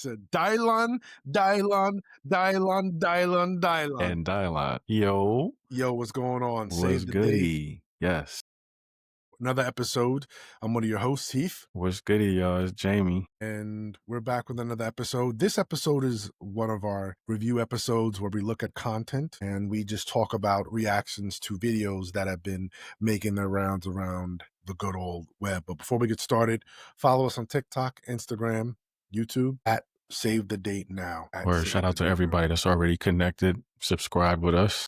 said Dylon, Dylon, Dylon, Dylon, Dylon. And Dylon. Yo. Yo, what's going on? What's Save the date. goody? Yes. Another episode. I'm one of your hosts, Heath. What's goody, y'all? It's Jamie. And we're back with another episode. This episode is one of our review episodes where we look at content and we just talk about reactions to videos that have been making their rounds around the good old web. But before we get started, follow us on TikTok, Instagram, YouTube at Save the Date Now. Or shout out to everybody that's already connected, subscribe with us.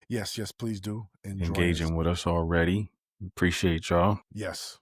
Yes, please do. Engaging with us already. Appreciate y'all. Yes.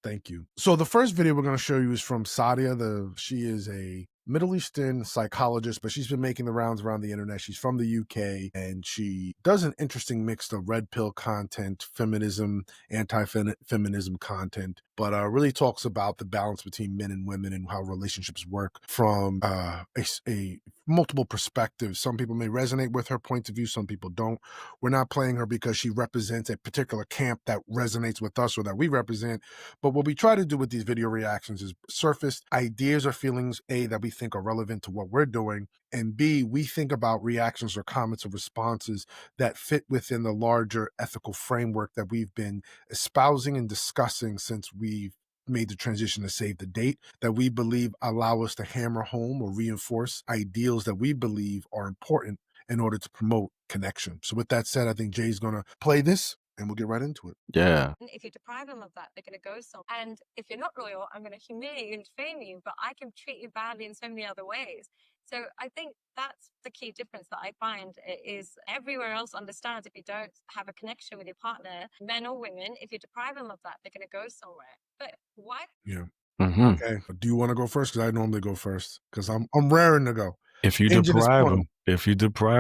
Thank you. So the first video we're going to show you is from Sadia. She is a Middle Eastern psychologist, but she's been making the rounds around the internet. She's from the UK, and she does an interesting mix of red pill content, feminism, anti-feminism content, but really talks about the balance between men and women and how relationships work from a multiple perspectives. Some people may resonate with her point of view, some people don't. We're not playing her because she represents a particular camp that resonates with us or that we represent. But what we try to do with these video reactions is surface ideas or feelings, A, that we think are relevant to what we're doing, and B, we think about reactions or comments or responses that fit within the larger ethical framework that we've been espousing and discussing since we've made the transition to Save the Date, that we believe allow us to hammer home or reinforce ideals that we believe are important in order to promote connection. So with that said, I think Jay's going to play this and we'll get right into it. Yeah. If you deprive them of that, they're going to go somewhere. And if you're not loyal, I'm going to humiliate you and defame you, but I can treat you badly in so many other ways. So I think that's the key difference that I find is everywhere else understands if you don't have a connection with your partner, men or women, if you deprive them of that, they're going to go somewhere. But why? Yeah. Mm-hmm. Okay. Do you want to go first? Because I normally go first because I'm raring to go. If you deprive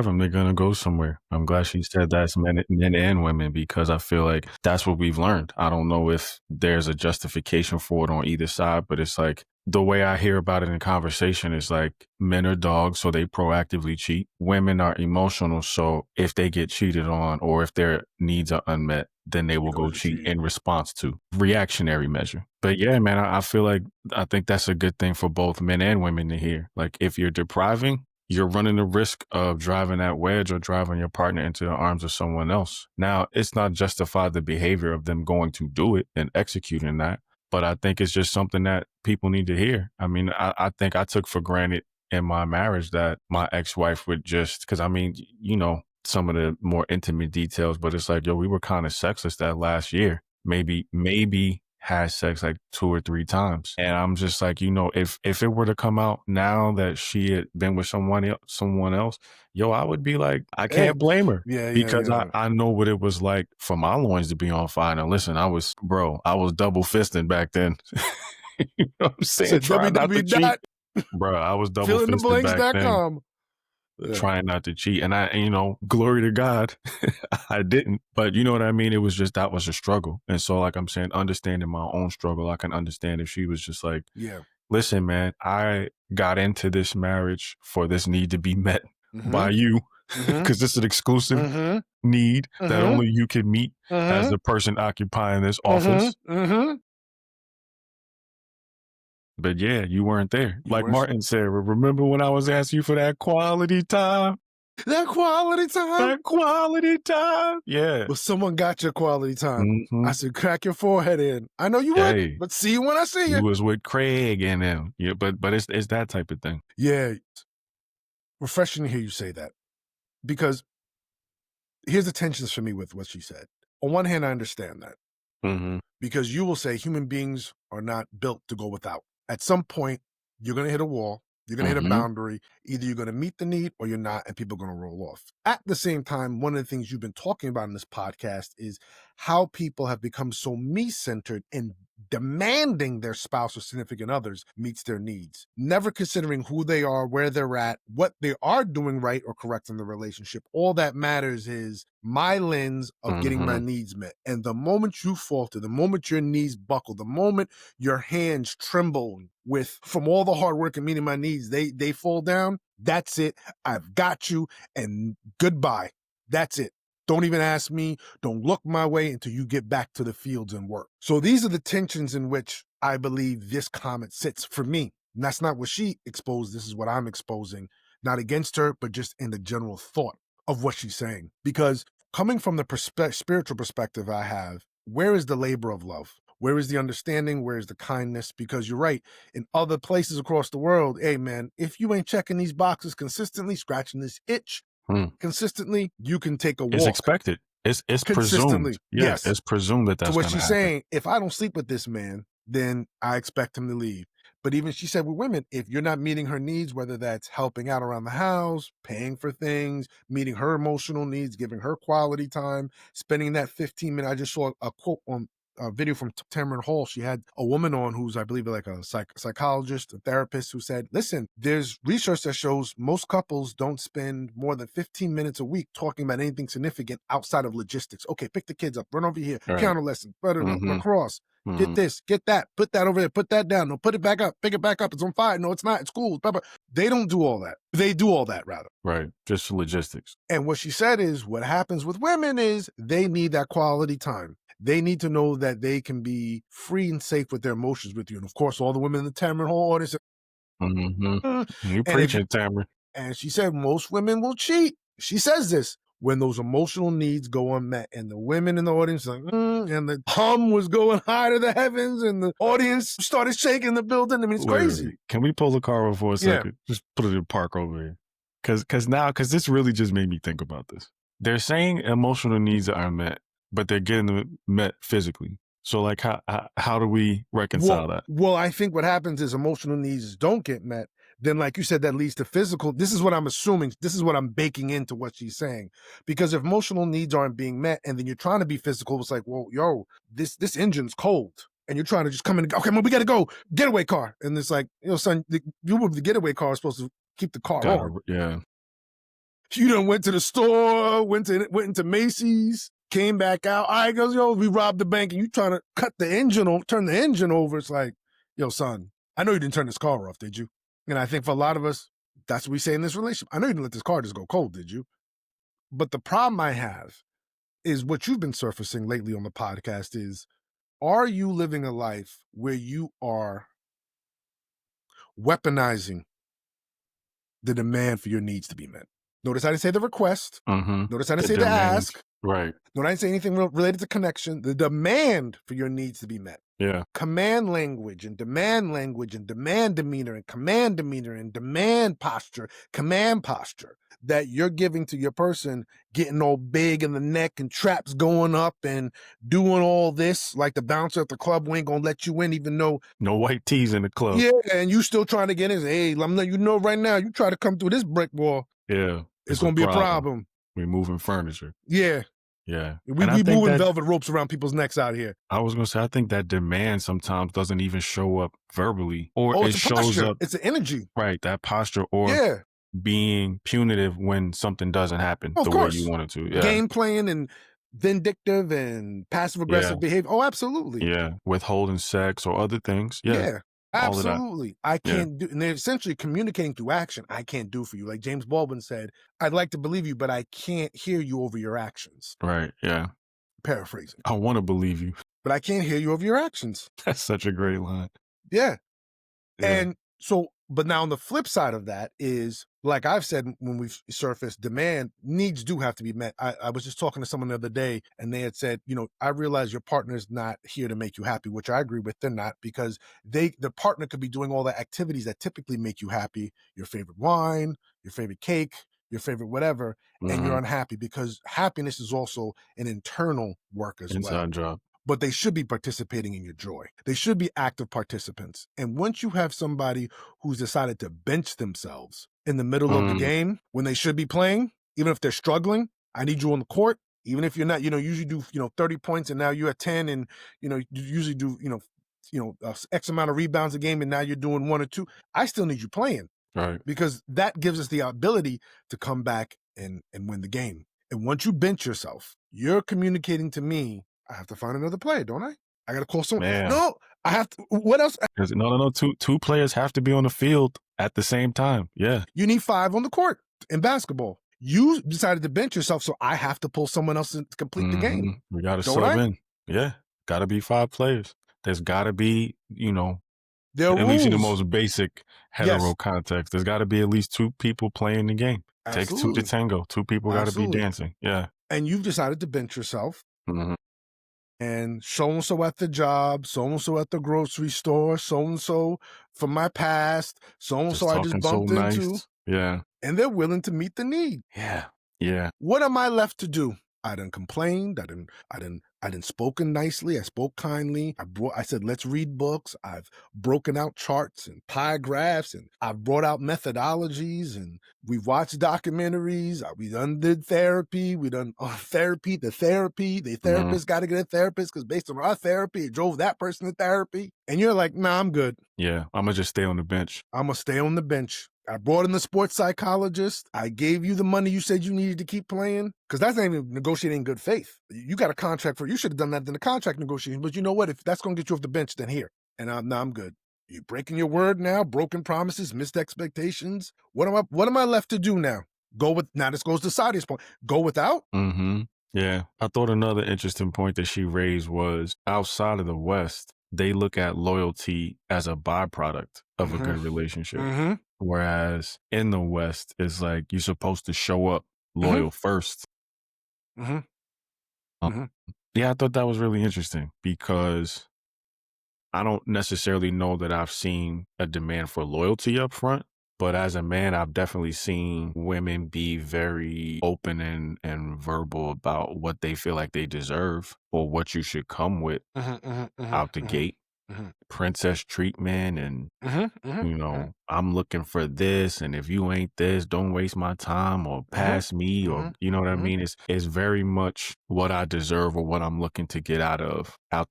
them, they're gonna go somewhere. I'm glad she said that's men and women because I feel like that's what we've learned. I don't know if there's a justification for it on either side, but it's like the way I hear about it in conversation is like men are dogs, so they proactively cheat. Women are emotional, so if they get cheated on or if their needs are unmet, then they will go cheat in response to reactionary measure. But yeah, man, I feel like I think that's a good thing for both men and women to hear. Like if you're depriving, you're running the risk of driving that wedge or driving your partner into the arms of someone else. Now, it's not justified the behavior of them going to do it and executing that, but I think it's just something that people need to hear. I mean, I think I took for granted in my marriage that my ex-wife would just, because I mean, you know, some of the more intimate details, but it's like, yo, we were kind of sexless that last year. Maybe had sex like 2 or 3 times. And I'm just like, you know, if it were to come out now that she had been with someone else, yo, I would be like, I can't blame her. Because I know what it was like for my loins to be on fire. Now listen, I was double fisting back then. You know what I'm saying? Trying not to cheat. Bro, I was double fisting back then. Yeah. Trying not to cheat. And you know, glory to God, I didn't. But you know what I mean? It was just, that was a struggle. And so like I'm saying, understanding my own struggle, I can understand if she was just like, yeah, listen, man, I got into this marriage for this need to be met by you because it's an exclusive need that only you can meet as the person occupying this office. But yeah, you weren't there. Like Martin said, remember when I was asking you for that quality time? That quality time. Yeah. Well, someone got your quality time. I said, crack your forehead in. I know you would, but see you when I see you. You was with Craig and them. Yeah, but it's that type of thing. Yeah. Refreshing to hear you say that. Because here's the tensions for me with what she said. On one hand, I understand that. Because you will say human beings are not built to go without. At some point, you're going to hit a wall. You're going to hit a boundary. Either you're going to meet the need or you're not, and people are going to roll off. At the same time, one of the things you've been talking about in this podcast is how people have become so me-centered and demanding their spouse or significant others meets their needs, never considering who they are, where they're at, what they are doing right or correct in the relationship. All that matters is my lens of getting my needs met. And the moment you falter, the moment your knees buckle, the moment your hands tremble from all the hard work and meeting my needs, they fall down. That's it. I've got you, and goodbye. That's it. Don't even ask me. Don't look my way until you get back to the fields and work. So these are the tensions in which I believe this comment sits for me. And that's not what she exposed. This is what I'm exposing, not against her, but just in the general thought of what she's saying. Because coming from the spiritual perspective I have, where is the labor of love? Where is the understanding? Where is the kindness? Because you're right. In other places across the world, hey, man, if you ain't checking these boxes consistently, scratching this itch consistently, you can take a walk. It's expected. It's consistently. presumed. Yeah, Yes. it's presumed that that's So what going to she's happen. saying, if I don't sleep with this man, then I expect him to leave. But even she said with women, if you're not meeting her needs, whether that's helping out around the house, paying for things, meeting her emotional needs, giving her quality time, spending that 15 minutes. I just saw a quote on a video from Tamron Hall. She had a woman on who's, I believe, like a psychologist, a therapist, who said, listen, there's research that shows most couples don't spend more than 15 minutes a week talking about anything significant outside of logistics. Okay, pick the kids up, run over here, Right. piano lesson, lacrosse, get this, get that, put that over there, put that down, no, put it back up, pick it back up, it's on fire, no, it's not, it's cool. Blah, blah. They don't do all that. They do all that, rather. Right, just logistics. And what she said is what happens with women is they need that quality time. They need to know that they can be free and safe with their emotions with you. And of course, all the women in the Tamron Hall audience. You preaching, Tamron. And she said most women will cheat. She says this when those emotional needs go unmet. And the women in the audience like, and the hum was going high to the heavens, and the audience started shaking the building. I mean, it's crazy. Wait. Can we pull the car over for a second? Just put it in park over here. Because this really just made me think about this. They're saying emotional needs are unmet, but they're getting them met physically. So like, how do we reconcile that? Well, I think what happens is emotional needs don't get met. Then, like you said, that leads to physical. This is what I'm assuming. This is what I'm baking into what she's saying. Because if emotional needs aren't being met, and then you're trying to be physical, it's like, well, yo, this engine's cold. And you're trying to just come in and go, okay, man, we got to go. Getaway car. And it's like, son, you with the getaway car is supposed to keep the car on. Yeah. You done went to the store, went into Macy's, came back out. All right, goes, yo, we robbed the bank, and you trying to cut the engine over, turn the engine over. It's like, yo, son, I know you didn't turn this car off, did you? And I think for a lot of us, that's what we say in this relationship. I know you didn't let this car just go cold, did you? But the problem I have is what you've been surfacing lately on the podcast is, are you living a life where you are weaponizing the demand for your needs to be met? Notice I didn't say the request. Notice I didn't say the ask. Right. Notice I didn't say anything related to connection. The demand for your needs to be met. Yeah. Command language and demand demeanor and command demeanor and demand posture, command posture that you're giving to your person, getting all big in the neck and traps going up and doing all this like the bouncer at the club who ain't gonna let you in, even though no white tees in the club. Yeah, and you still trying to get in. Hey, I'm letting you know right now, you try to come through this brick wall. Yeah. It's gonna be a problem. We're moving furniture. Yeah. Yeah. We moving velvet ropes around people's necks out here. I was going to say, I think that demand sometimes doesn't even show up verbally, or it shows posture. up. It's an energy. Right. That posture, or being punitive when something doesn't happen the way you want it to. Yeah. Game playing and vindictive and passive aggressive behavior. Oh, absolutely. Yeah. Withholding sex or other things. Yeah. Absolutely. I can't do, and they're essentially communicating through action. I can't do for you. Like James Baldwin said, I'd like to believe you, but I can't hear you over your actions. Right. Yeah. Paraphrasing. I want to believe you, but I can't hear you over your actions. That's such a great line. Yeah. And so, but now on the flip side of that is, like I've said, when we've surfaced, demand needs do have to be met. I was just talking to someone the other day, and they had said, I realize your partner's not here to make you happy, which I agree with. They're not, because the partner could be doing all the activities that typically make you happy, your favorite wine, your favorite cake, your favorite whatever, and you're unhappy, because happiness is also an internal work as well. Inside job. But they should be participating in your joy. They should be active participants. And once you have somebody who's decided to bench themselves in the middle of the game when they should be playing, even if they're struggling, I need you on the court, even if you're not, usually do, 30 points and now you're at 10, and, you usually do, X amount of rebounds a game and now you're doing 1 or 2. I still need you playing. Right. Because that gives us the ability to come back and win the game. And once you bench yourself, you're communicating to me, I have to find another player, don't I? I got to call someone. Man. No, I have to. What else? No. Two players have to be on the field at the same time. Yeah. You need 5 on the court in basketball. You decided to bench yourself, so I have to pull someone else in to complete the game. We got to sub in. Yeah. Got to be 5 players. There's got to be, There are At least in the rules. most basic Yes, hetero context, there's got to be at least two people playing the game. Takes two to absolutely. tango. Two people got to be Absolutely. dancing. Yeah. And you've decided to bench yourself, Mhm. and so and so at the job, so and so at the grocery store, so and so from my past, so and so Just I just talking so bumped into, nice. Yeah. and they're willing to meet the need. Yeah. Yeah. What am I left to do? I done complained. I done spoken nicely. I spoke kindly. I said, let's read books. I've broken out charts and pie graphs, and I've brought out methodologies, and we've watched documentaries. We done did therapy. We done therapy. The Mhm. therapist got to get a therapist because based on our therapy, it drove that person to therapy. And you're like, nah, I'm good. Yeah. I'm gonna just stay on the bench. I'm going to stay on the bench. I brought in the sports psychologist. I gave you the money you said you needed to keep playing. Because that's not even negotiating in good faith. You got a contract for it. You should have done that in the contract negotiation. But you know what? If that's going to get you off the bench, then here. And I'm good. You breaking your word now, broken promises, missed expectations. What am I left to do now? Now this goes to Sadia's point. Go without? Mm-hmm. Yeah. I thought another interesting point that she raised was outside of the West, they look at loyalty as a byproduct of a Mm-hmm. good relationship. Mm-hmm. Whereas in the West, it's like you're supposed to show up loyal first. Mm-hmm. Um, Mm-hmm. yeah, I thought that was really interesting because I don't necessarily know that I've seen a demand for loyalty up front, but as a man, I've definitely seen women be very open and verbal about what they feel like they deserve or what you should come with out the gate. Princess treatment and I'm looking for this, and if you ain't this, don't waste my time or pass me, or you know what I mean? It's very much what I deserve or what I'm looking to get out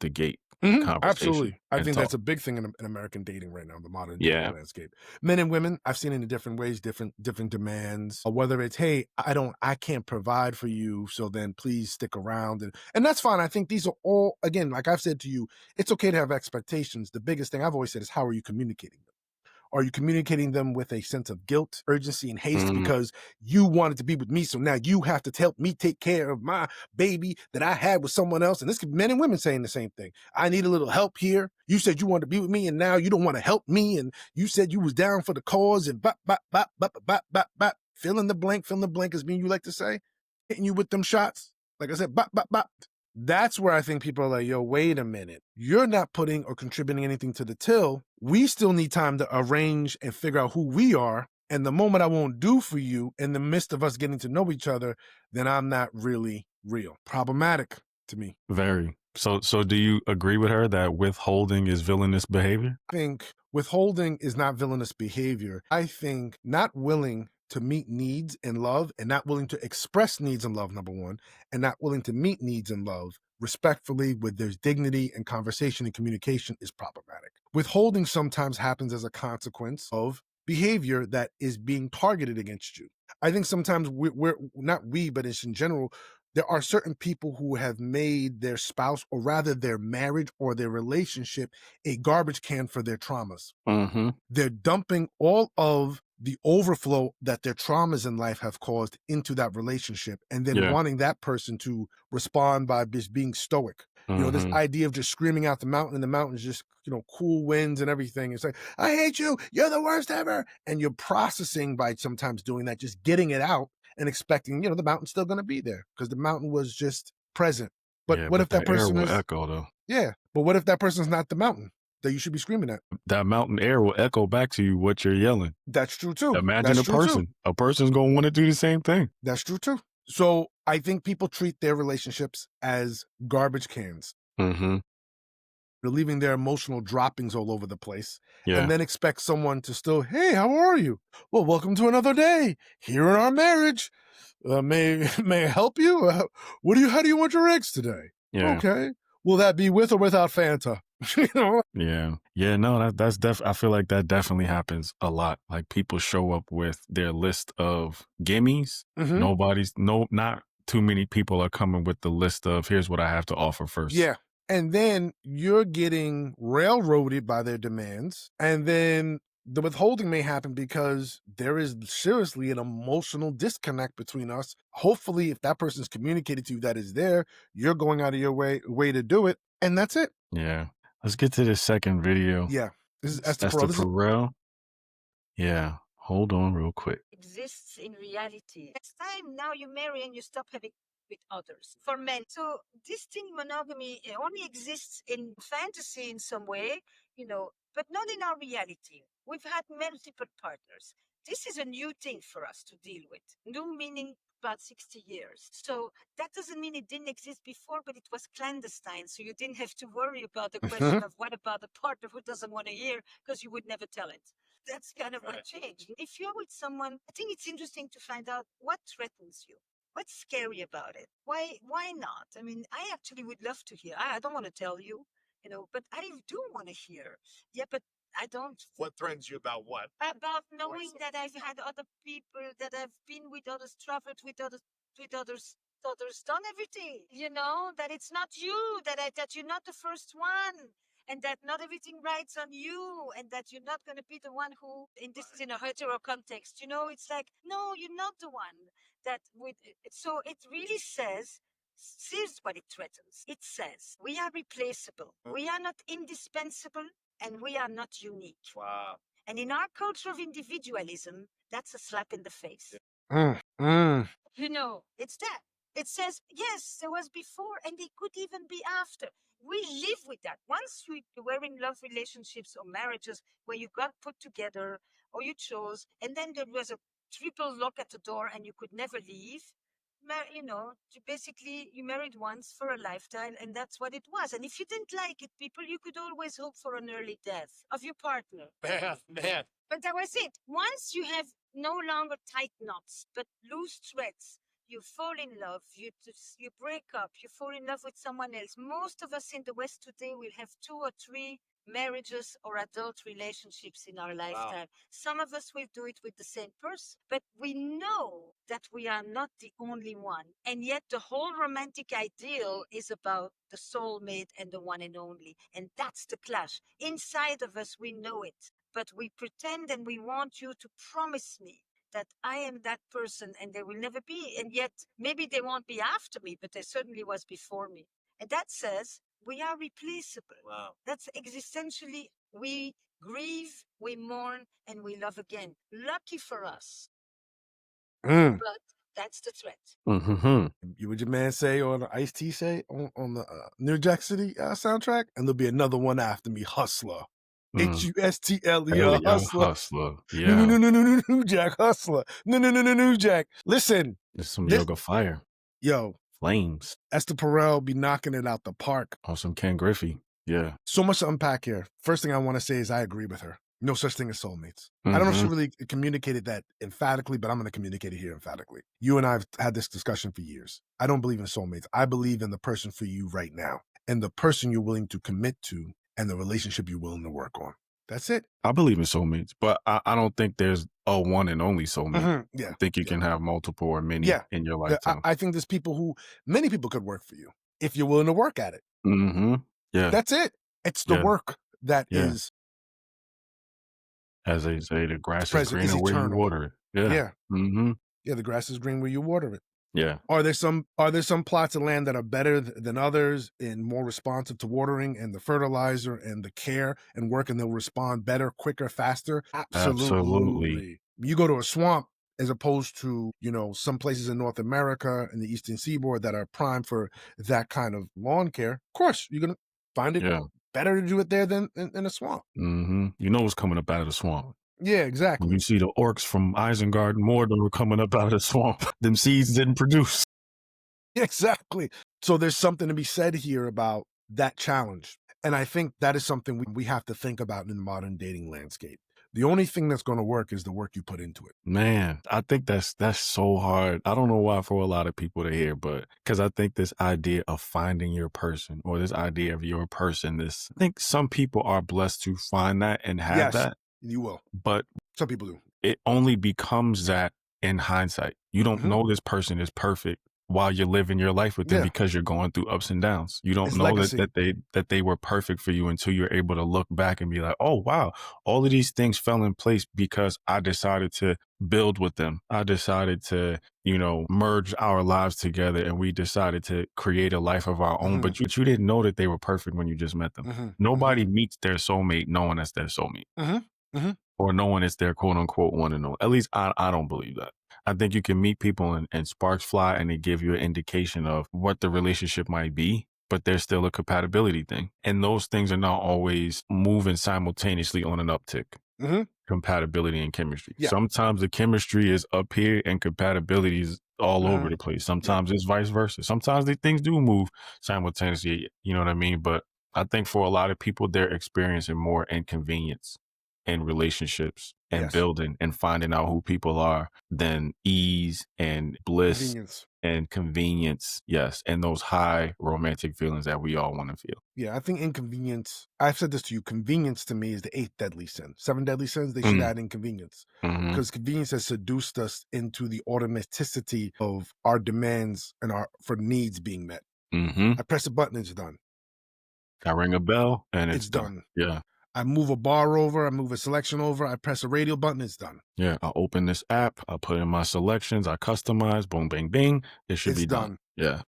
the gate conversation Absolutely. I and think that's talk. a big thing in American dating right now, the modern dating Yeah. landscape. Men and women, I've seen it in different ways, different demands. Or whether it's, hey, I can't provide for you, so then please stick around. And that's fine. I think these are all, again, like I've said to you, it's okay to have expectations. The biggest thing I've always said is, how are you communicating them? Are you communicating them with a sense of guilt, urgency, and haste Mhm. because you wanted to be with me, so now you have to help me take care of my baby that I had with someone else? And this could be men and women saying the same thing. I need a little help here. You said you wanted to be with me, and now you don't want to help me, and you said you was down for the cause, and bop, bop, bop, bop, bop, bop, bop. Fill in the blank is being you like to say. Hitting you with them shots. Like I said, bop, bop, bop. That's where I think people are like, yo, wait a minute. You're not putting or contributing anything to the till. We still need time to arrange and figure out who we are. And the moment I won't do for you in the midst of us getting to know each other, then I'm not really real. Problematic to me. Very. So do you agree with her that withholding is villainous behavior? I think withholding is not villainous behavior. I think not willing to meet needs in love and not willing to express needs in love, number one, and not willing to meet needs in love respectfully with there's dignity and conversation and communication is problematic. Withholding sometimes happens as a consequence of behavior that is being targeted against you. I think sometimes we're not we, but it's in general, there are certain people who have made their spouse or rather their marriage or their relationship a garbage can for their traumas. Mm-hmm. They're dumping all of the overflow that their traumas in life have caused into that relationship and then Yeah. wanting that person to respond by just being stoic. You know, this idea of just screaming out the mountain and the mountain's just, cool winds and everything. It's like, I hate you. You're the worst ever. And you're processing by sometimes doing that, just getting it out and expecting, the mountain's still going to be there because the mountain was just present. But Yeah, what if but that the air person will is, echo though. yeah, but what if that person's not the mountain that you should be screaming at? That mountain air will echo back to you what you're yelling. That's true too. Imagine That's a true too. person. A person's gonna want to do the same thing. That's true too. So I think people treat their relationships as garbage cans. Mm-hmm. They're leaving their emotional droppings all over the place Yeah. and then expect someone to still, hey, how are you? Well, welcome to another day here in our marriage. May I help you? How do you want your eggs today? Yeah. Okay. Will that be with or without Fanta? Yeah. Yeah, no, that's I feel like that definitely happens a lot. Like people show up with their list of gimmies. Not too many people are coming with the list of here's what I have to offer first. Yeah. And then you're getting railroaded by their demands. And then the withholding may happen because there is seriously an emotional disconnect between us. Hopefully, if that person's communicated to you that is there, you're going out of your way to do it. And that's it. Yeah. Let's get to the second video. Yeah. This is Esther Esther Perel. This is Perel. Yeah. Hold on real quick. Exists in reality. Next time now you marry and you stop having with others for men. So this thing monogamy only exists in fantasy in some way, but not in our reality. We've had multiple partners. This is a new thing for us to deal with. New meaning about 60 years. So that doesn't mean it didn't exist before, but it was clandestine. So you didn't have to worry about the question of what about the partner who doesn't want to hear because you would never tell it. That's kind of what changed. If you're with someone, I think it's interesting to find out what threatens you. What's scary about it? Why not? I mean, I actually would love to hear. I don't want to tell you, but I do want to hear. Yeah, but I don't. What threatens you about what? About knowing that I've had other people, that I've been with others, traveled with others, done everything. That it's not you, that you're not the first one, and that not everything rides on you, and that you're not going to be the one who, and this is in a hetero context, it's like, no, you're not the one that with it. So it really says, here's what it threatens. It says, we are replaceable. We are not indispensable, and we are not unique. Wow. And in our culture of individualism, that's a slap in the face. It's that. It says, yes, there was before, and it could even be after. We live with that. Once you were in love relationships or marriages where you got put together or you chose, and then there was a triple lock at the door and you could never leave, you married once for a lifetime, and that's what it was. And if you didn't like it, people, you could always hope for an early death of your partner. Man. But that was it. Once you have no longer tight knots, but loose threads, you fall in love, you break up, you fall in love with someone else. Most of us in the West today will have 2 or 3 marriages or adult relationships in our lifetime. Some of us will do it with the same person, but we know that we are not the only one. And yet the whole romantic ideal is about the soulmate and the one and only. And that's the clash. Inside of us, we know it, but we pretend and we want you to promise me that I am that person and there will never be. And yet maybe they won't be after me, but there certainly was before me. And that says we are replaceable. Wow. That's existentially, we grieve, we mourn, and we love again. Lucky for us. But that's the threat. You would your man say or the Ice-T say on the New Jack City soundtrack? And there'll be another one after me, Hustler. Hustle, Hustler. Yeah. No, New Jack, Hustler. No, New Jack. Listen. There's some Yoga Fire. Yo. Flames. Esther Perel be knocking it out the park. On some Ken Griffey. Yeah. So much to unpack here. First thing I want to say is I agree with her. No such thing as soulmates. I don't know if she really communicated that emphatically, but I'm going to communicate it here emphatically. You and I have had this discussion for years. I don't believe in soulmates. I believe in the person for you right now and the person you're willing to commit to and the relationship you're willing to work on. That's it. I believe in soulmates, but I don't think there's a one and only soulmate. Yeah. I think you can have multiple or many in your lifetime. I think there's many people could work for you if you're willing to work at it. Yeah. That's it. It's the work that is. As they say, the grass is greener where you water it. Yeah. Yeah, the grass is green where you water it. Yeah. Are there some plots of land that are better than others and more responsive to watering and the fertilizer and the care and work, and they'll respond better, quicker, faster? Absolutely. You go to a swamp as opposed to, some places in North America and the Eastern Seaboard that are primed for that kind of lawn care. Of course, you're going to find it better to do it there than in a swamp. You know what's coming up out of the swamp. Yeah, exactly. When you see the orcs from Isengard and Mordor were coming up out of the swamp, them seeds didn't produce. Exactly. So there's something to be said here about that challenge. And I think that is something we have to think about in the modern dating landscape. The only thing that's going to work is the work you put into it. Man, I think that's so hard. I don't know why for a lot of people to hear, but because I think this idea of finding your person or this idea of your person, I think some people are blessed to find that and have that. You will. But some people do. It only becomes that in hindsight. You don't know this person is perfect while you're living your life with them Yeah. because you're going through ups and downs. You don't It's know legacy. that they were perfect for you until you're able to look back and be like, oh wow, all of these things fell in place because I decided to build with them. I decided to, merge our lives together, and we decided to create a life of our own. Mhm. But you didn't know that they were perfect when you just met them. Mhm. Nobody meets their soulmate knowing that's their soulmate, Mhm. Mhm. or knowing it's their quote unquote one and only. At least I don't believe that. I think you can meet people and sparks fly and they give you an indication of what the relationship might be, but there's still a compatibility thing. And those things are not always moving simultaneously on an uptick. Mhm. Compatibility and chemistry. Yeah. Sometimes the chemistry is up here and compatibility is all over the place. Sometimes it's vice versa. Sometimes the things do move simultaneously. You know what I mean? But I think for a lot of people, they're experiencing more inconvenience in relationships and Yes. building and finding out who people are than ease and bliss Convenience. and convenience. Yes. And those high romantic feelings that we all want to feel. Yeah, I think inconvenience, I've said this to you, convenience to me is the 8th deadly sin. 7 deadly sins, they should add inconvenience. Mm-hmm. Because convenience has seduced us into the automaticity of our demands and for needs being met. Mm-hmm. I press a button, it's done. I ring a bell and it's done. Yeah. I move a bar over, I move a selection over, I press a radio button, it's done. Yeah, I'll open this app, I'll put in my selections, I customize, boom, bang, bing, it should It's be done. Yeah.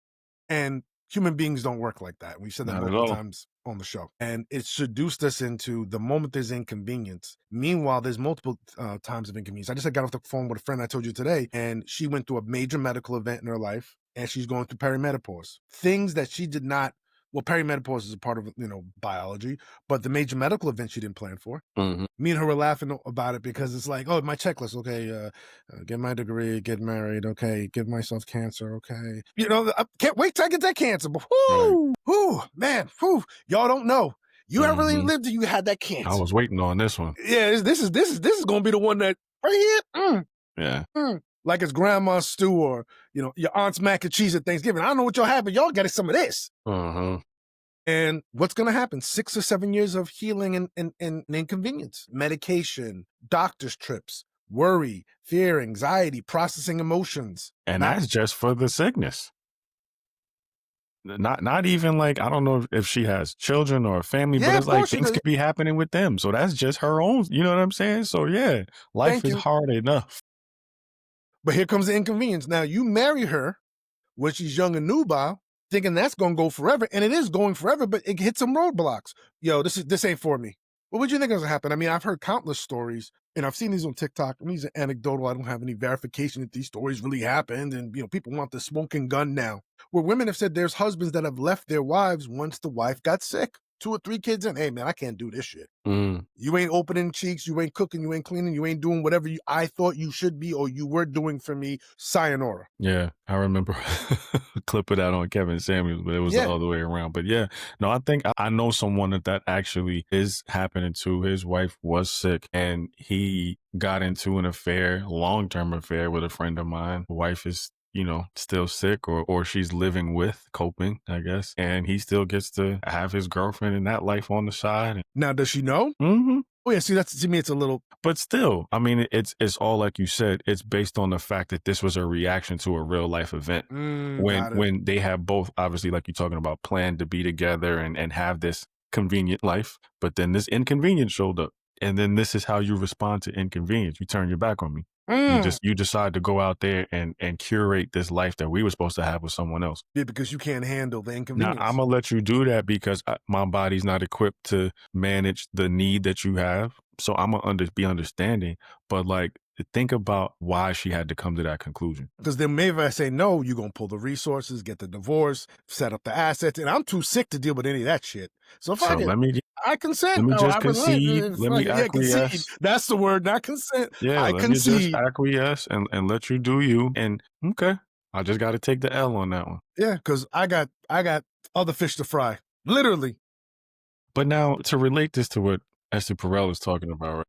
And human beings don't work like that. We've said that Not at multiple all. times on the show. And it seduced us into the moment there's inconvenience. Meanwhile, there's multiple times of inconvenience. I just got off the phone with a friend I told you today, and she went through a major medical event in her life, and she's going through perimenopause. Things that she did not, well, perimenopause is a part of, biology, but the major medical event she didn't plan for. Mhm. Me and her were laughing about it because it's like, oh, my checklist. Okay, get my degree, get married. Okay, give myself cancer. Okay, I can't wait till I get that cancer. But whoo, man, y'all don't know. You haven't really lived till you had that cancer. I was waiting on this one. Yeah, this is gonna be the one that right here. Yeah. Like it's grandma's stew or your aunt's mac and cheese at Thanksgiving. I don't know what y'all have, but y'all got some of this. Uh-huh. And what's going to happen? 6 or 7 years of healing and inconvenience, medication, doctor's trips, worry, fear, anxiety, processing emotions. And that's just for the sickness. Not even like, I don't know if she has children or a family, but it's like things could be happening with them. So that's just her own, you know what I'm saying? So yeah, life is hard enough. But here comes the inconvenience. Now you marry her when she's young and nubile, thinking that's going to go forever. And it is going forever, but it hits some roadblocks. Yo, this ain't for me. What would you think is going to happen? I mean, I've heard countless stories, and I've seen these on TikTok. I mean, these are anecdotal. I don't have any verification that these stories really happened. And, people want the smoking gun now. Where women have said there's husbands that have left their wives once the wife got sick. 2 or 3 kids in. Hey, man, I can't do this shit. You ain't opening cheeks. You ain't cooking. You ain't cleaning. You ain't doing whatever I thought you should be or you were doing for me. Sayonara. Yeah, I remember a clip of that on Kevin Samuels, but it was the other way around. But yeah, no, I think I know someone that actually is happening to. His wife was sick and he got into an affair, long-term affair with a friend of mine. The wife is still sick or she's living with, coping, I guess. And he still gets to have his girlfriend and that life on the side. Now, does she know? Mm-hmm. Oh yeah, see, to me, it's a little. But still, I mean, it's all like you said. It's based on the fact that this was a reaction to a real life event. When they have both, obviously, like you're talking about, planned to be together and have this convenient life, but then this inconvenience showed up. And then this is how you respond to inconvenience. You turn your back on me. You decide to go out there and curate this life that we were supposed to have with someone else. Yeah, because you can't handle the inconvenience. Now, I'm going to let you do that because my body's not equipped to manage the need that you have. So I'm going to be understanding. But think about why she had to come to that conclusion. Because then maybe if I say no, you're going to pull the resources, get the divorce, set up the assets. And I'm too sick to deal with any of that shit. So if I consent. Let me just concede. Let me acquiesce. Concede. That's the word, not consent. Yeah, I let concede. me just acquiesce and let you do you. And okay, I just got to take the L on that one. Yeah, because I got other fish to fry, literally. But now to relate this to what Esther Perel is talking about, right?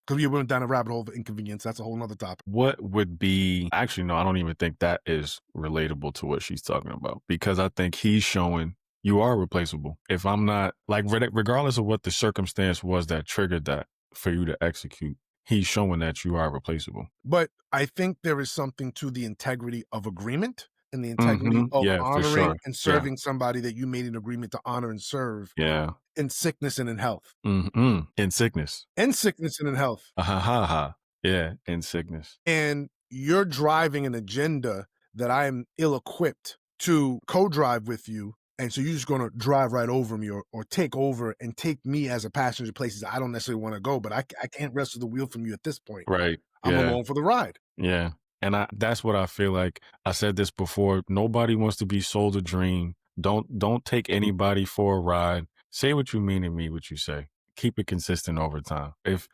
Because we went down a rabbit hole of inconvenience. That's a whole nother topic. What would be, actually, no, I don't even think that is relatable to what she's talking about because I think he's showing you are replaceable. If I'm not, regardless of what the circumstance was that triggered that for you to execute, he's showing that you are replaceable. But I think there is something to the integrity of agreement and the integrity of Yeah, for honoring sure. and Yeah. serving somebody that you made an agreement to honor and serve Yeah. in sickness and in health. In sickness. In sickness and in health. Ha ha ha. Yeah, in sickness. And you're driving an agenda that I am ill-equipped to co-drive with you, and so you're just gonna drive right over me or take over and take me as a passenger places I don't necessarily wanna go, but I can't wrestle the wheel from you at this point. Right. I'm Yeah. along for the ride. Yeah. And that's what I feel like. I said this before. Nobody wants to be sold a dream. Don't take anybody for a ride. Say what you mean and mean what you say. Keep it consistent over time. If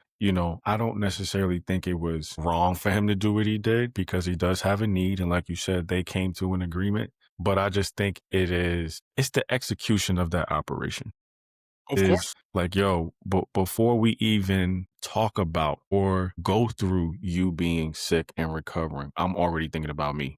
I don't necessarily think it was wrong for him to do what he did because he does have a need. And like you said, they came to an agreement. But I just think it's the execution of that operation. Of course. Is like, yo, but before we even talk about or go through you being sick and recovering, I'm already thinking about me.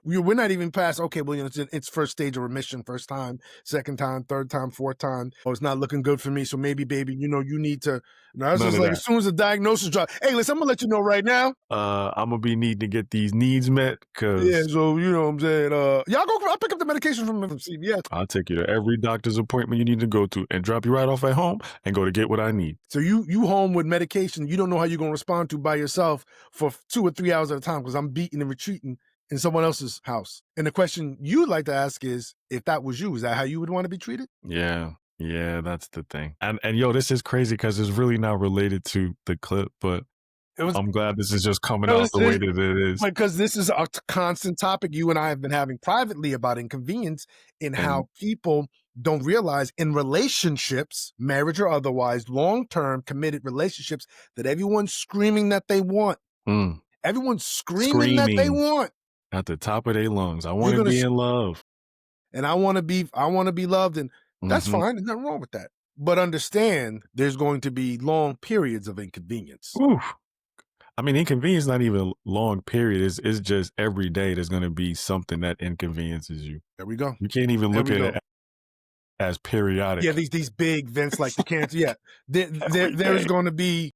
We're not even past, okay, well, it's first stage of remission, first time, second time, third time, fourth time. Oh, it's not looking good for me. So maybe, baby, you need to. No, it's None just of like that. as soon as the diagnosis drops, hey, listen, I'm gonna let you know right now. I'm gonna be needing to get these needs met because Yeah, so you know what I'm saying. Y'all go. I'll pick up the medication from CVS. I'll take you to every doctor's appointment you need to go to and drop you right off at home and go to get what I need. So you home with medication you don't know how you're gonna respond to by yourself for 2 or 3 hours at a time because I'm beating and retreating in someone else's house. And the question you'd like to ask is, if that was you, is that how you would want to be treated? Yeah, that's the thing. And yo, this is crazy because it's really not related to the clip, but I'm glad this is just coming out the way that it is. Because this is a constant topic you and I have been having privately about inconvenience and how people don't realize in relationships, marriage or otherwise, long-term committed relationships, that everyone's screaming that they want. Everyone's screaming that they want. At the top of their lungs. I want to be in love. And I want to be loved. And that's fine. There's nothing wrong with that. But understand there's going to be long periods of inconvenience. Oof. I mean, inconvenience is not even a long period. It's just every day there's going to be something that inconveniences you. There we go. You can't even look at it as periodic. Yeah, these big events like the cancer. Yeah, there's going to be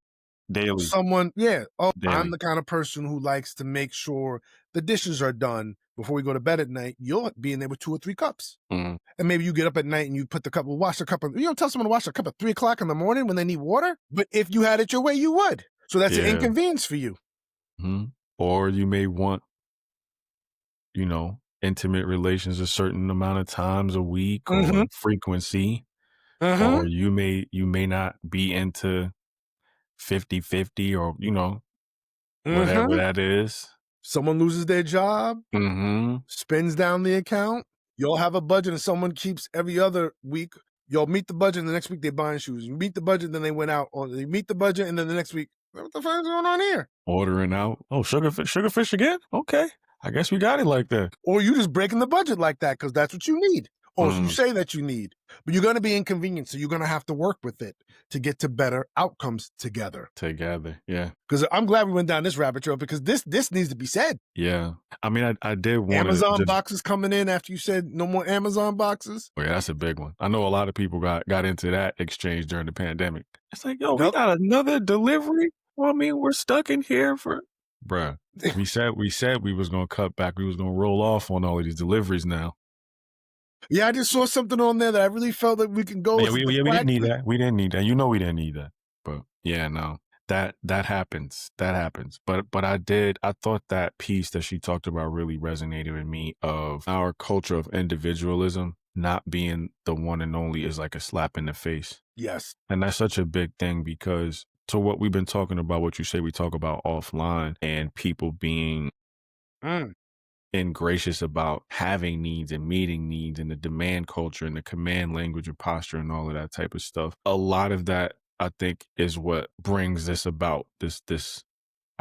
daily someone. Yeah. Oh, daily. I'm the kind of person who likes to make sure the dishes are done before we go to bed at night. You'll be in there with 2 or 3 cups. And maybe you get up at night and you put wash a cup of, tell someone to wash a cup at 3 o'clock in the morning when they need water. But if you had it your way, you would. So that's an inconvenience for you. Or you may want, intimate relations a certain amount of times a week or frequency. Or you may not be into 50-50 or, whatever that is. Someone loses their job, spends down the account. Y'all have a budget and someone keeps every other week. Y'all meet the budget and the next week they're buying shoes. You meet the budget, then they went out. Or they meet the budget and then the next week, what the fuck is going on here? Ordering out. Oh, sugarfish again? Okay. I guess we got it like that. Or you just breaking the budget like that because that's what you need. Or you say that you need. But you're going to be inconvenienced, so you're going to have to work with it to get to better outcomes together. Yeah. Because I'm glad we went down this rabbit trail because this needs to be said. Yeah. I mean, I did want Amazon boxes coming in after you said no more Amazon boxes. Oh, yeah, that's a big one. I know a lot of people got into that exchange during the pandemic. It's like, yo, we got another delivery? Well, I mean, we're stuck in here for... Bruh, we said we was going to cut back. We was going to roll off on all of these deliveries now. Yeah, I just saw something on there that I really felt that we can go. Yeah, we didn't need that. We didn't need that. We didn't need that. But yeah, no, that happens. That happens. But I thought that piece that she talked about really resonated with me of our culture of individualism not being the one and only is like a slap in the face. Yes. And that's such a big thing because to what we've been talking about, what you say we talk about offline and people being ingracious about having needs and meeting needs and the demand culture and the command language and posture and all of that type of stuff. A lot of that, I think, is what brings this about. This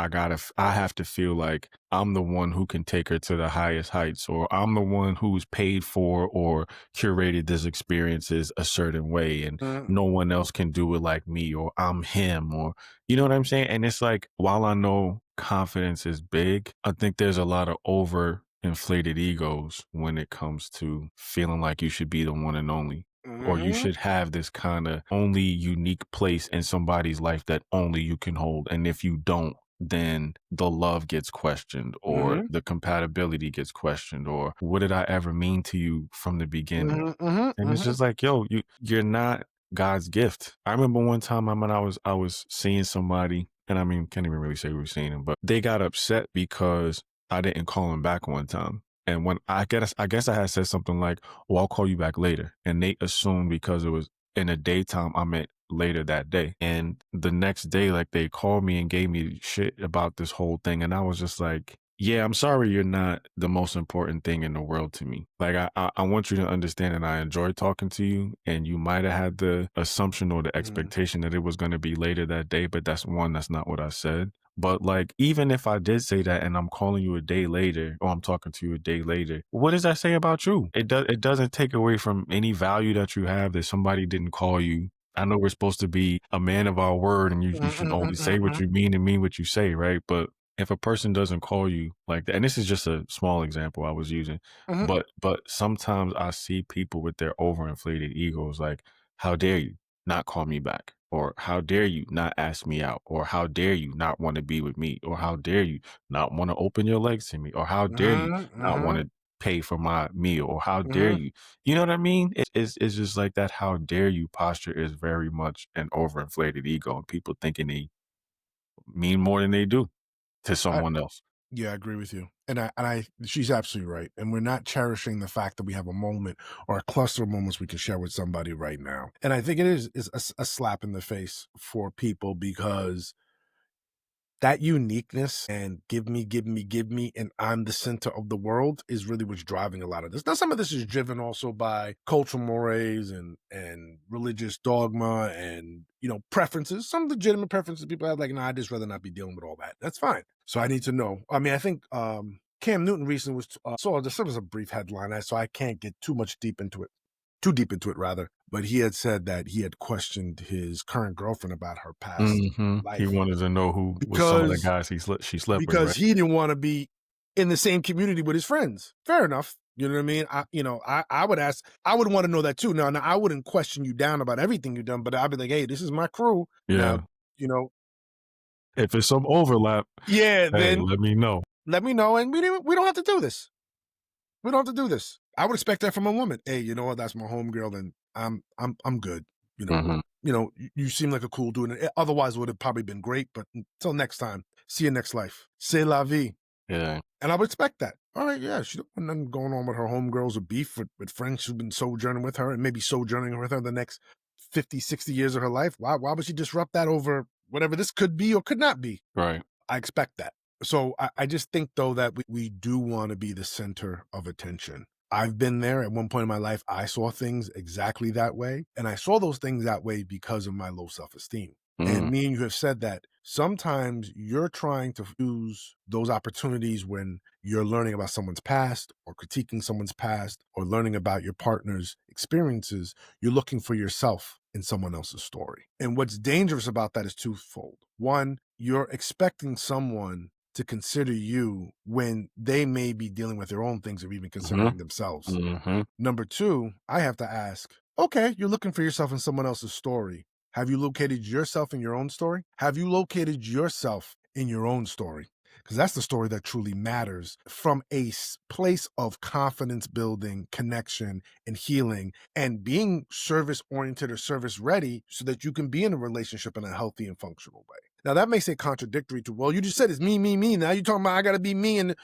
I have to feel like I'm the one who can take her to the highest heights, or I'm the one who's paid for or curated this experiences a certain way and no one else can do it like me, or I'm him, or you know what I'm saying? And it's like, while I know confidence is big, I think there's a lot of overinflated egos when it comes to feeling like you should be the one and only. Or you should have this kind of only unique place in somebody's life that only you can hold. And if you don't, then the love gets questioned, or the compatibility gets questioned, or what did I ever mean to you from the beginning? And it's just like, yo, you're not God's gift. I remember one time I was seeing somebody, and I mean, can't even really say we were seeing him, but they got upset because I didn't call him back one time. And when I guess I had said something like, "Oh, I'll call you back later," and they assumed because it was in the daytime, I meant later that day. And the next day, like, they called me and gave me shit about this whole thing, and I was just like, yeah, I'm sorry you're not the most important thing in the world to me. Like, I want you to understand that I enjoy talking to you, and you might have had the assumption or the expectation that it was going to be later that day, but that's not what I said. But like, even if I did say that and I'm calling you a day later, or I'm talking to you a day later, what does that say about you? It doesn't take away from any value that you have that somebody didn't call you. I know we're supposed to be a man of our word, and you should only say what you mean and mean what you say, right? But if a person doesn't call you like that, and this is just a small example I was using, but sometimes I see people with their overinflated egos, like, how dare you not call me back? Or how dare you not ask me out? Or how dare you not want to be with me? Or how dare you not want to open your legs to me? Or how dare you not want to pay for my meal? Or how dare you? You know what I mean? It's just like that how dare you posture is very much an overinflated ego, and people thinking they mean more than they do to someone else. Yeah, I agree with you. And she's absolutely right. And we're not cherishing the fact that we have a moment or a cluster of moments we can share with somebody right now. And I think it is a slap in the face for people, because that uniqueness and give me, and I'm the center of the world is really what's driving a lot of this. Now, some of this is driven also by cultural mores and religious dogma and, preferences, some legitimate preferences people have, like, no, I'd just rather not be dealing with all that. That's fine. So I need to know. I mean, I think Cam Newton recently saw this was a brief headline, so I can't get too deep into it rather. But he had said that he had questioned his current girlfriend about her past He life, wanted to know who was some of the guys she slept with, right? he didn't want to be in the same community with his friends. Fair enough. You know what I mean? I would want to know that too. Now, I wouldn't question you down about everything you've done, but I'd be like, hey, this is my crew. Yeah. Now, If it's some overlap, yeah, hey, then let me know. Let me know, and we don't have to do this. We don't have to do this. I would expect that from a woman. Hey, you know what? That's my homegirl, and I'm good. You seem like a cool dude. And otherwise, it would have probably been great. But until next time, see you next life. C'est la vie. Yeah. And I would expect that. All right, yeah, she don't want nothing going on with her homegirls or beef with friends who've been sojourning with her and maybe sojourning with her the next 50, 60 years of her life. Why would she disrupt that over whatever this could be or could not be? Right. I expect that. So I just think, though, that we do want to be the center of attention. I've been there at one point in my life. I saw things exactly that way. And I saw those things that way because of my low self-esteem. And me and you have said that sometimes you're trying to use those opportunities when you're learning about someone's past or critiquing someone's past or learning about your partner's experiences. You're looking for yourself in someone else's story. And what's dangerous about that is twofold. One, you're expecting someone to consider you when they may be dealing with their own things or even considering themselves. Number two, I have to ask, okay, you're looking for yourself in someone else's story. Have you located yourself in your own story? Have you located yourself in your own story? Because that's the story that truly matters from a place of confidence building, connection, and healing, and being service oriented or service ready so that you can be in a relationship in a healthy and functional way. Now, that may say contradictory to, well, you just said it's me, me, me. Now you're talking about I got to be me. And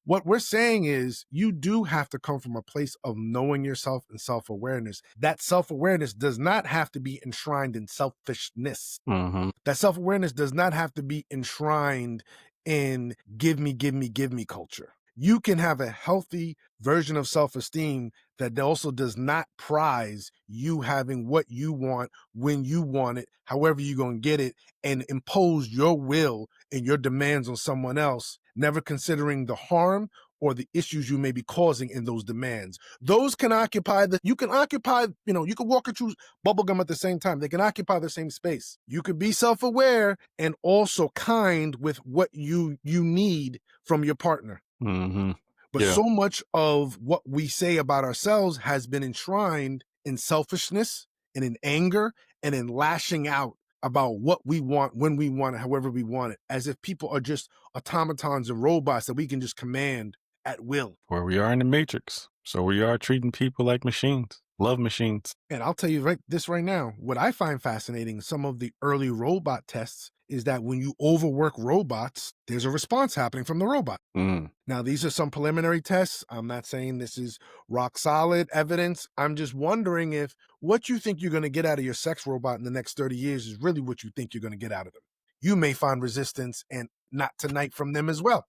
what we're saying is you do have to come from a place of knowing yourself and self-awareness. That self-awareness does not have to be enshrined in selfishness. That self-awareness does not have to be enshrined in give me culture. You can have a healthy version of self-esteem that also does not prize you having what you want, when you want it, however you're going to get it, and impose your will and your demands on someone else, never considering the harm or the issues you may be causing in those demands. Those can occupy you can walk and chew bubblegum at the same time. They can occupy the same space. You could be self-aware and also kind with what you need from your partner. But so much of what we say about ourselves has been enshrined in selfishness and in anger and in lashing out about what we want, when we want it, however we want it, as if people are just automatons and robots that we can just command at will. Where we are in the Matrix. So we are treating people like machines. Love machines. And I'll tell you right now, what I find fascinating, some of the early robot tests, is that when you overwork robots, there's a response happening from the robot. Now, these are some preliminary tests. I'm not saying this is rock solid evidence. I'm just wondering if what you think you're going to get out of your sex robot in the next 30 years is really what you think you're going to get out of them. You may find resistance and not tonight from them as well.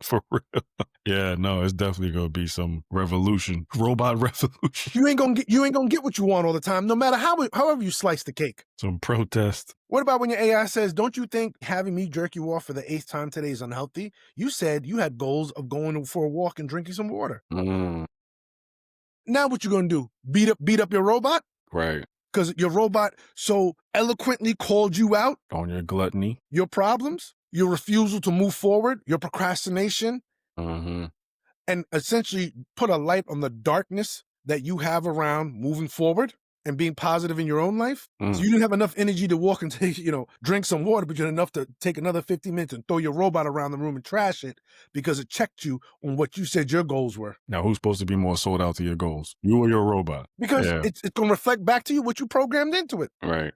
For real. Yeah, no, it's definitely gonna be some revolution. Robot revolution. You ain't gonna get what you want all the time, no matter however you slice the cake. Some protest. What about when your AI says, don't you think having me jerk you off for the 8th time today is unhealthy? You said you had goals of going for a walk and drinking some water. Now what you gonna do? Beat up your robot? Right. Because your robot so eloquently called you out On your gluttony. your problems, your refusal to move forward, your procrastination, and essentially put a light on the darkness that you have around moving forward and being positive in your own life. So you didn't have enough energy to walk and take, drink some water, but you had enough to take another 50 minutes and throw your robot around the room and trash it because it checked you on what you said your goals were. Now, who's supposed to be more sold out to your goals? You or your robot? Because it's going to reflect back to you what you programmed into it. Right.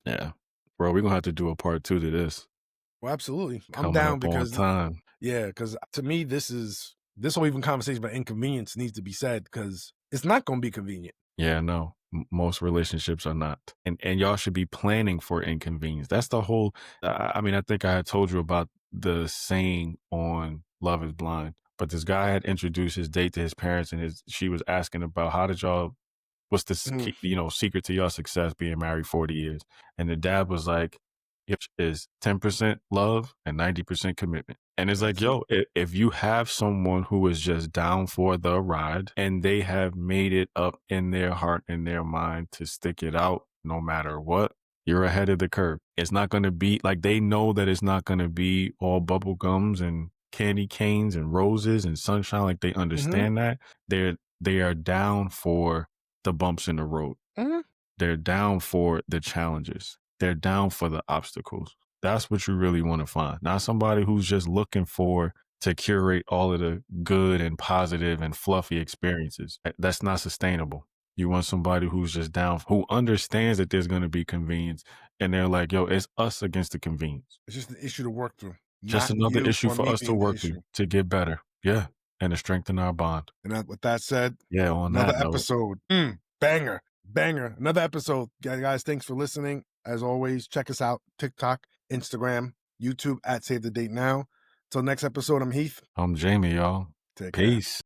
Yeah. Bro, we're going to have to do a part 2 to this. Well, absolutely. I'm Coming down up because on time. Yeah, because to me, this whole even conversation about inconvenience needs to be said because it's not going to be convenient. Yeah, no, most relationships are not. And y'all should be planning for inconvenience. That's the whole, I mean, I think I had told you about the saying on Love is Blind, but this guy had introduced his date to his parents and she was asking about what's the secret to your success being married 40 years? And the dad was like, it is 10% love and 90% commitment. And it's like, yo, if you have someone who is just down for the ride and they have made it up in their heart and their mind to stick it out no matter what, you're ahead of the curve. It's not going to be like, they know that it's not going to be all bubble gums and candy canes and roses and sunshine. Like they understand that. They are down for the bumps in the road. They're down for the challenges. They're down for the obstacles. That's what you really want to find. Not somebody who's just looking to curate all of the good and positive and fluffy experiences. That's not sustainable. You want somebody who's just down, who understands that there's going to be convenience. And they're like, yo, it's us against the convenience. It's just an issue to work through. Just another issue for us to work through to get better. Yeah. And to strengthen our bond. And with that said, on another that episode. Banger. Another episode. Guys, thanks for listening. As always, check us out. TikTok, Instagram, YouTube @SaveTheDateNow. Till next episode, I'm Heath. I'm Jamie, y'all. Take care. Peace.